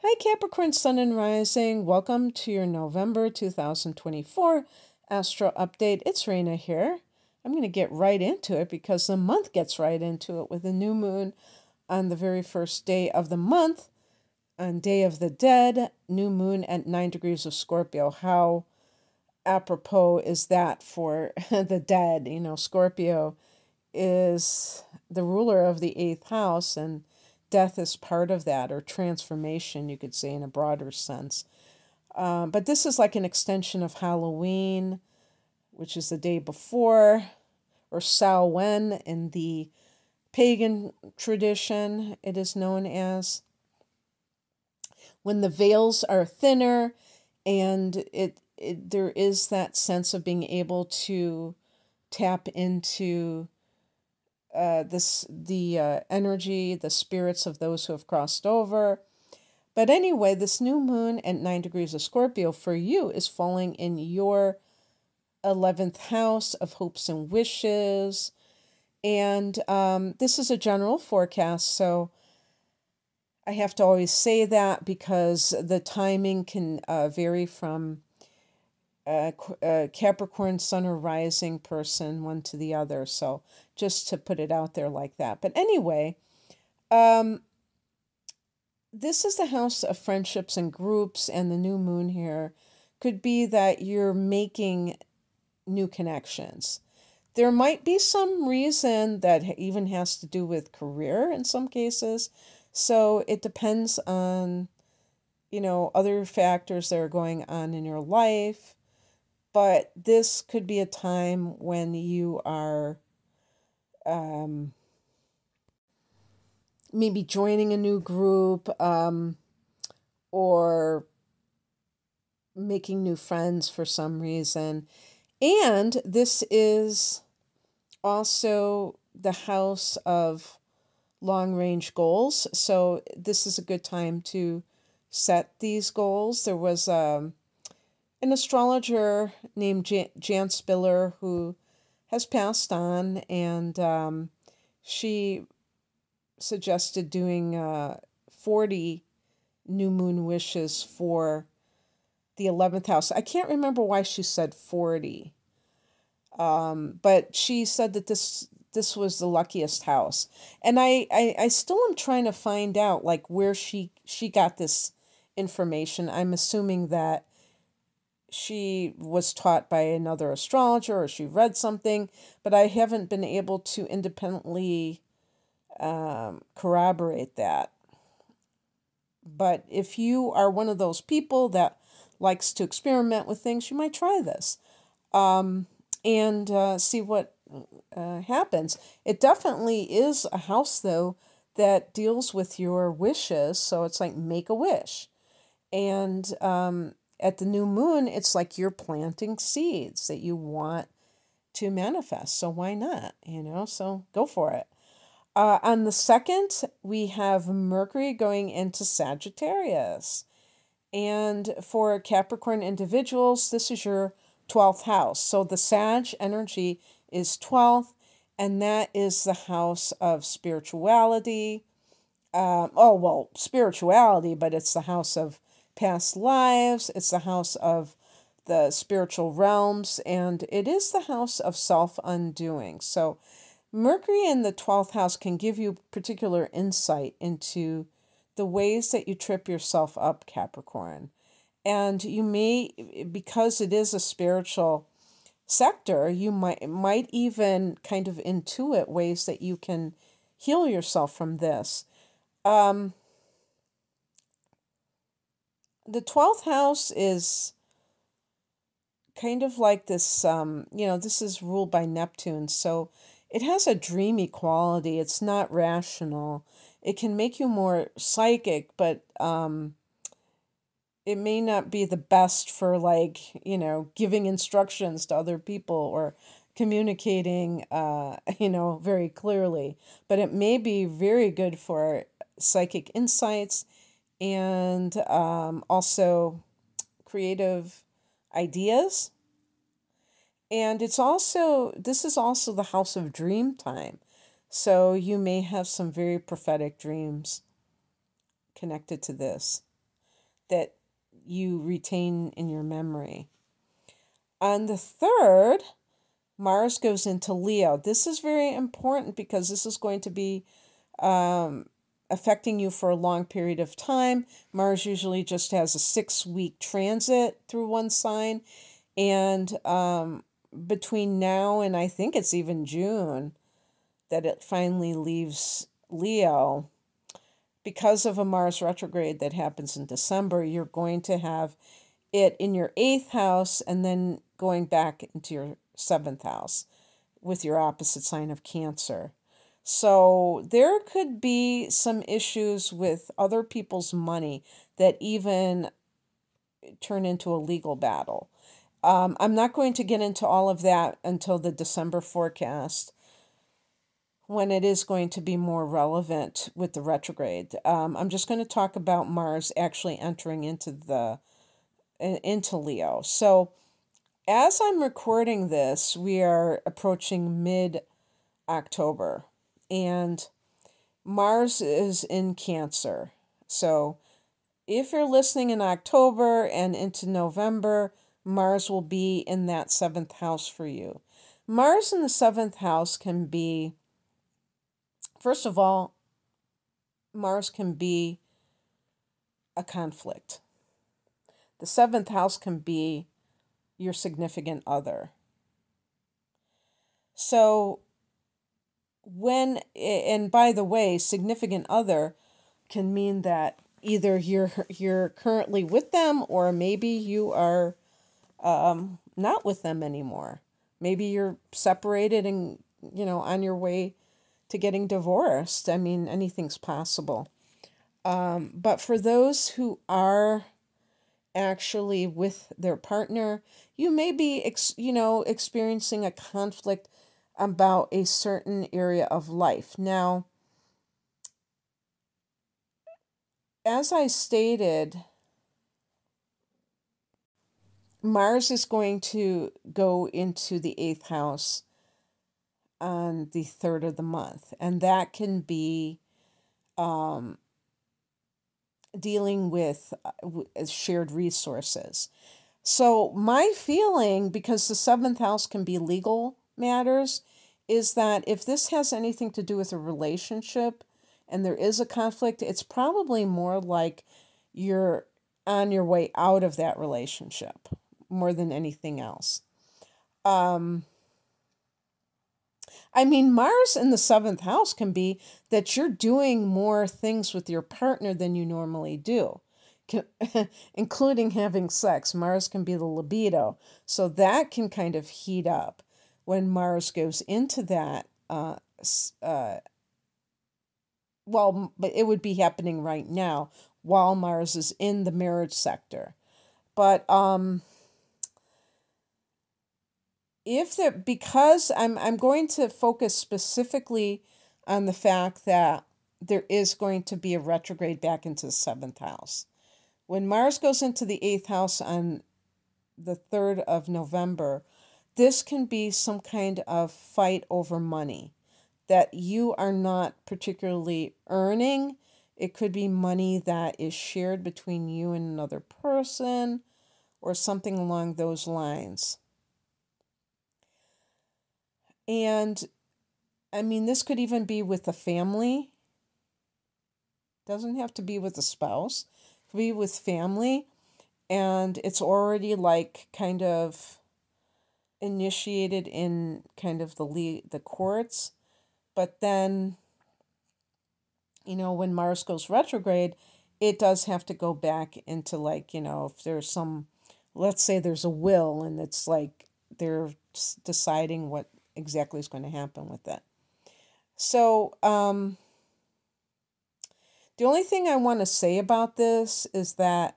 Hi, Capricorn Sun and Rising. Welcome to your November 2024 Astro Update. It's Raina here. I'm going to get right into it because the month gets right into it with a new moon on the very first day of the month, on Day of the Dead, new moon at 9 degrees of Scorpio. How apropos is that for the dead? You know, Scorpio is the ruler of the eighth house, and death is part of that, or transformation, you could say, in a broader sense. But this is like an extension of Halloween, which is the day before, or Samhain in the pagan tradition, it is known as, when the veils are thinner, and there is that sense of being able to tap into the energy, the spirits of those who have crossed over. But anyway, this new moon at 9 degrees of Scorpio for you is falling in your 11th house of hopes and wishes. And this is a general forecast, so I have to always say that because the timing can vary from Capricorn Sun or Rising person, one to the other. So just to put it out there like that. But anyway, this is the house of friendships and groups, and the new moon here could be that you're making new connections. There might be some reason that even has to do with career in some cases. So it depends on, other factors that are going on in your life. But this could be a time when you are maybe joining a new group, or making new friends for some reason. And this is also the house of long range goals. So this is a good time to set these goals. There was an astrologer named Jan Spiller who has passed on, and she suggested doing 40 new moon wishes for the 11th house. I can't remember why she said 40, but she said that this was the luckiest house. And I still am trying to find out like where she got this information. I'm assuming that she was taught by another astrologer or she read something, but I haven't been able to independently corroborate that. But if you are one of those people that likes to experiment with things, you might try this and see what happens. It definitely is a house, though, that deals with your wishes. So it's like make a wish. And at the new moon, it's like you're planting seeds that you want to manifest. So why not? So go for it. On the 2nd, we have Mercury going into Sagittarius. And for Capricorn individuals, this is your 12th house. So the Sag energy is 12th, and that is the house of spirituality. Spirituality, but it's the house of past lives. It's the house of the spiritual realms, and it is the house of self-undoing. So Mercury in the 12th house can give you particular insight into the ways that you trip yourself up, Capricorn. And you may, because it is a spiritual sector, you might even kind of intuit ways that you can heal yourself from this. The 12th house is kind of like this, this is ruled by Neptune, so it has a dreamy quality. It's not rational. It can make you more psychic, but it may not be the best for giving instructions to other people or communicating, very clearly. But it may be very good for psychic insights and also creative ideas. And this is also the house of dream time. So you may have some very prophetic dreams connected to this. that you retain in your memory. On the 3rd, Mars goes into Leo. This is very important because this is going to be affecting you for a long period of time. Mars usually just has a 6-week transit through one sign. And between now and I think it's even June that it finally leaves Leo. Because of a Mars retrograde that happens in December, you're going to have it in your 8th house and then going back into your 7th house with your opposite sign of Cancer. So there could be some issues with other people's money that even turn into a legal battle. I'm not going to get into all of that until the December forecast, when it is going to be more relevant with the retrograde. I'm just going to talk about Mars actually entering into Leo. So as I'm recording this, we are approaching mid-October, and Mars is in Cancer. So if you're listening in October and into November, Mars will be in that 7th house for you. Mars in the 7th house can be, first of all, Mars can be a conflict. The 7th house can be your significant other. So and by the way, significant other can mean that either you're currently with them, or maybe you are not with them anymore. Maybe you're separated and, on your way to getting divorced. I mean, anything's possible. But for those who are actually with their partner, you may be, experiencing a conflict about a certain area of life. Now, as I stated, Mars is going to go into the 8th house on the 3rd of the month, and that can be dealing with shared resources. So my feeling, because the 7th house can be legal matters, is that if this has anything to do with a relationship and there is a conflict, it's probably more like you're on your way out of that relationship more than anything else. I mean, Mars in the 7th house can be that you're doing more things with your partner than you normally do, including having sex. Mars can be the libido. So that can kind of heat up when Mars goes into that. Well, but it would be happening right now while Mars is in the marriage sector. But because I'm going to focus specifically on the fact that there is going to be a retrograde back into the 7th house. When Mars goes into the 8th house on the 3rd of November, this can be some kind of fight over money that you are not particularly earning. It could be money that is shared between you and another person or something along those lines. And I mean, this could even be with a family. Doesn't have to be with a spouse. It could be with family. And it's already like kind of initiated in kind of the courts. But then, when Mars goes retrograde, it does have to go back into like, if there's let's say there's a will and it's like they're deciding what exactly is going to happen with it. So, the only thing I want to say about this is that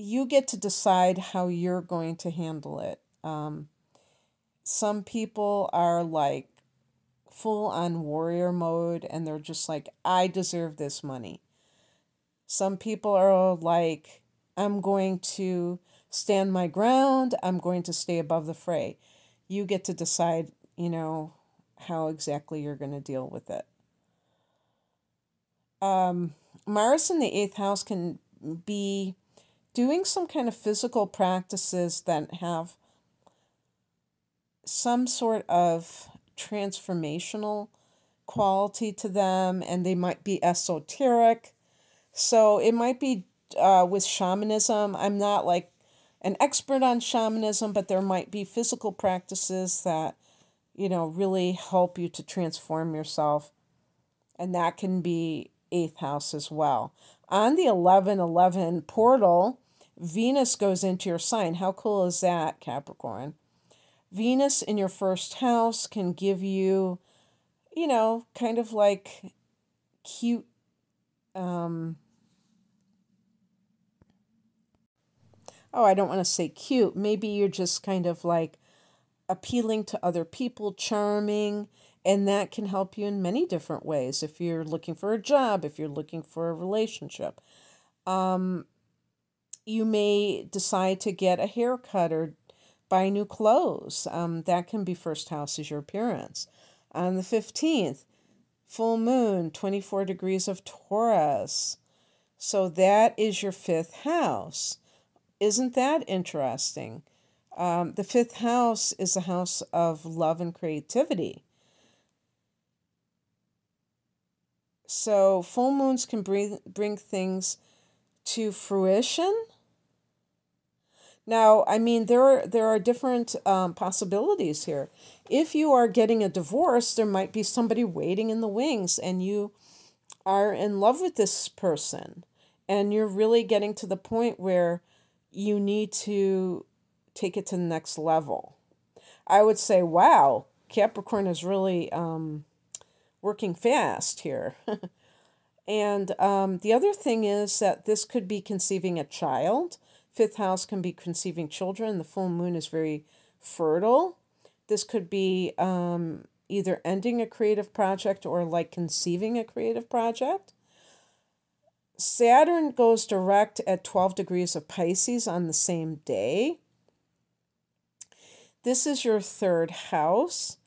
you get to decide how you're going to handle it. Some people are like full on warrior mode and they're just like, I deserve this money. Some people are like, I'm going to stand my ground. I'm going to stay above the fray. You get to decide, how exactly you're going to deal with it. Mars in the 8th house can be doing some kind of physical practices that have some sort of transformational quality to them, and they might be esoteric. So it might be with shamanism. I'm not like an expert on shamanism, but there might be physical practices that, really help you to transform yourself. And that can be eighth house as well. On the 11/11 portal, Venus goes into your sign. How cool is that, Capricorn? Venus in your first house can give you, kind of like cute, I don't want to say cute. Maybe you're just kind of like appealing to other people, charming, and that can help you in many different ways. If you're looking for a job, if you're looking for a relationship, you may decide to get a haircut or buy new clothes. That can be first house as your appearance. On the 15th, full moon, 24 degrees of Taurus. So that is your fifth house. Isn't that interesting? The fifth house is a house of love and creativity. So full moons can bring things to fruition. Now, I mean, there are different possibilities here. If you are getting a divorce, there might be somebody waiting in the wings, and you are in love with this person, and you're really getting to the point where you need to take it to the next level. I would say, wow, Capricorn is really working fast here. And the other thing is that this could be conceiving a child. Fifth house can be conceiving children. The full moon is very fertile. This could be either ending a creative project or like conceiving a creative project. Saturn goes direct at 12 degrees of Pisces on the same day. This is your third house,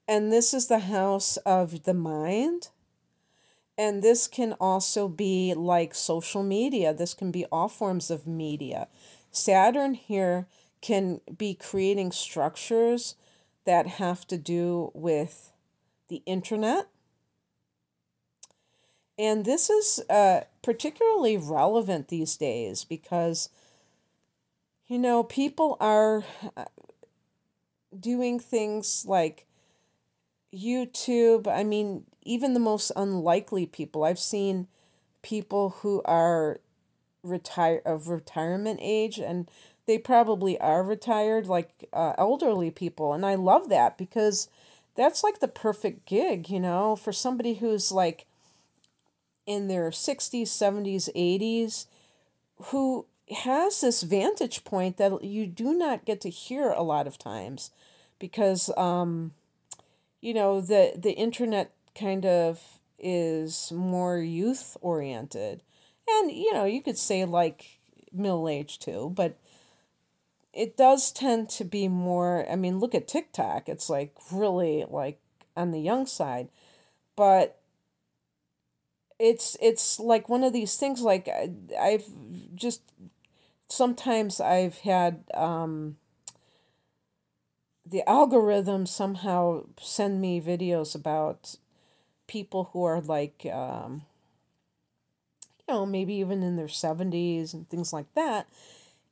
and this is the house of the mind. And this can also be like social media. This can be all forms of media. Saturn here can be creating structures that have to do with the internet. And this is particularly relevant these days because, people are doing things like YouTube. I mean, even the most unlikely people. I've seen people who are of retirement age, and they probably are retired, like elderly people. And I love that because that's like the perfect gig, for somebody who's like in their 60s, 70s, 80s, who has this vantage point that you do not get to hear a lot of times because, the internet kind of is more youth oriented. And, you could say like middle age too, but it does tend to be more, I mean, look at TikTok. It's like really like on the young side, but it's like one of these things like I've just sometimes I've had the algorithm somehow send me videos about people who are like maybe even in their 70s and things like that.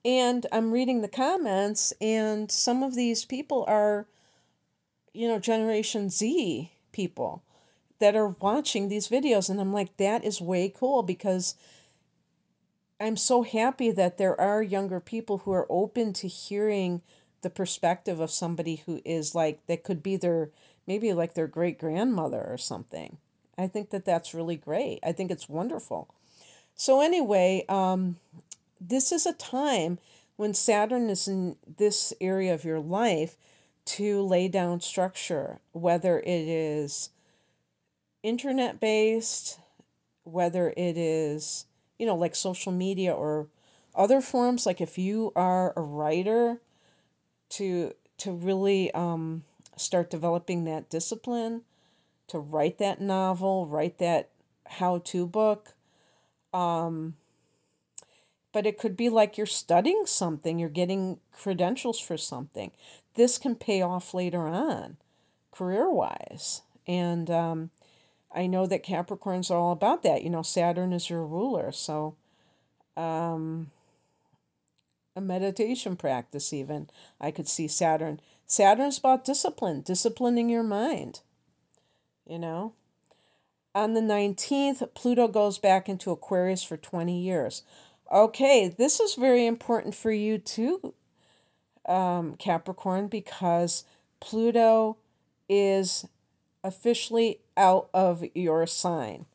And I'm reading the comments, and some of these people are, Generation Z people that are watching these videos. And I'm like, that is way cool because I'm so happy that there are younger people who are open to hearing the perspective of somebody who is like, that could be maybe like their great grandmother or something. I think that that's really great. I think it's wonderful. So anyway, this is a time when Saturn is in this area of your life to lay down structure, whether it is internet based, whether it is, like social media or other forms, like if you are a writer, to really start developing that discipline, to write that novel, write that how-to book. But it could be like you're studying something, you're getting credentials for something. This can pay off later on, career-wise. And I know that Capricorns are all about that. Saturn is your ruler. So a meditation practice even. I could see Saturn. Saturn's about discipline, disciplining your mind, you know. On the 19th, Pluto goes back into Aquarius for 20 years. Okay, this is very important for you too, Capricorn, because Pluto is officially out of your sign.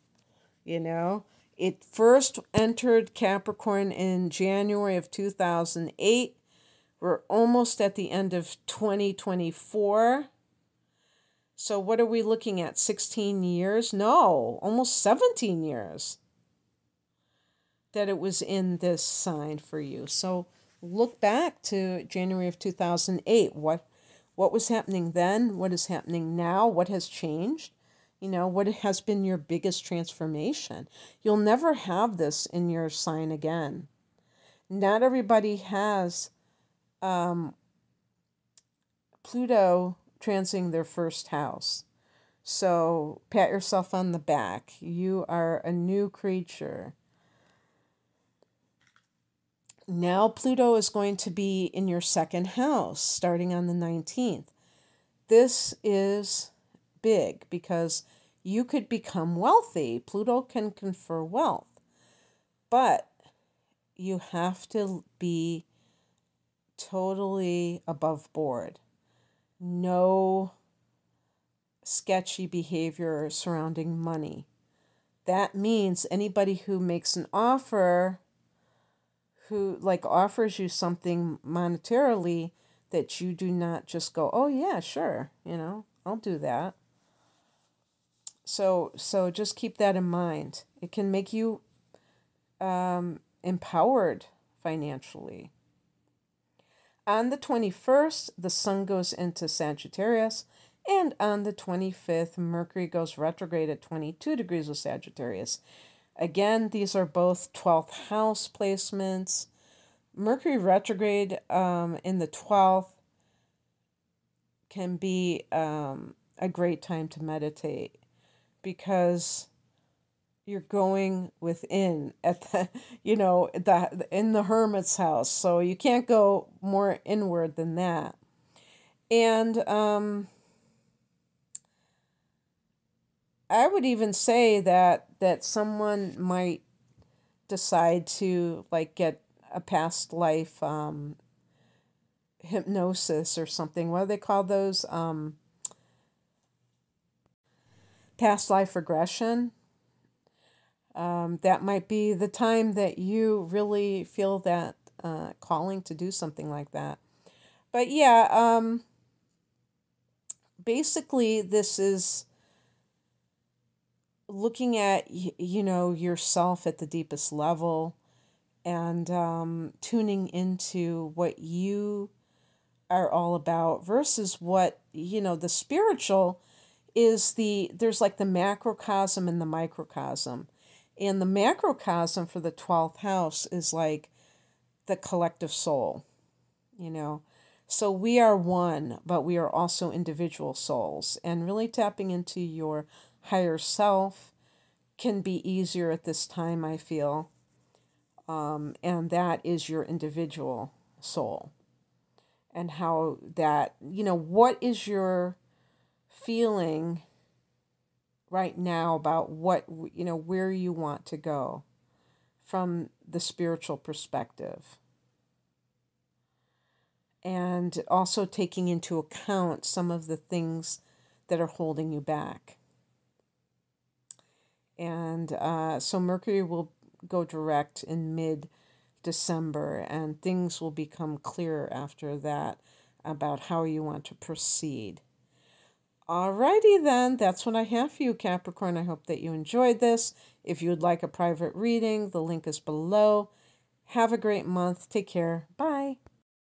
It first entered Capricorn in January of 2008. We're almost at the end of 2024. So what are we looking at? 16 years? No, almost 17 years that it was in this sign for you. So look back to January of 2008. What was happening then? What is happening now? What has changed? What has been your biggest transformation? You'll never have this in your sign again. Not everybody has Pluto transiting their first house. So pat yourself on the back. You are a new creature. Now Pluto is going to be in your second house starting on the 19th. This is big because you could become wealthy. Pluto can confer wealth. But you have to be totally above board. No sketchy behavior surrounding money. That means anybody who makes an offer, who offers you something monetarily, that you do not just go, oh yeah, sure, I'll do that. So just keep that in mind. It can make you empowered financially. On the 21st, the sun goes into Sagittarius, and on the 25th, Mercury goes retrograde at 22 degrees of Sagittarius. Again, these are both 12th house placements. Mercury retrograde in the 12th can be a great time to meditate because you're going within at the in the hermit's house, so you can't go more inward than that. And I would even say that someone might decide to get a past life hypnosis or something. What do they call those? Past life regression. That might be the time that you really feel that calling to do something like that. But yeah, basically this is looking at, yourself at the deepest level and tuning into what you are all about versus what, the spiritual is there's the macrocosm and the microcosm. And the macrocosm for the 12th house is the collective soul, So we are one, but we are also individual souls. And really tapping into your higher self can be easier at this time, I feel. And that is your individual soul. And how that, what is your feeling right now about where you want to go from the spiritual perspective. And also taking into account some of the things that are holding you back. And so Mercury will go direct in mid-December, and things will become clearer after that about how you want to proceed. Alrighty then, that's what I have for you, Capricorn. I hope that you enjoyed this. If you would like a private reading, the link is below. Have a great month. Take care. Bye.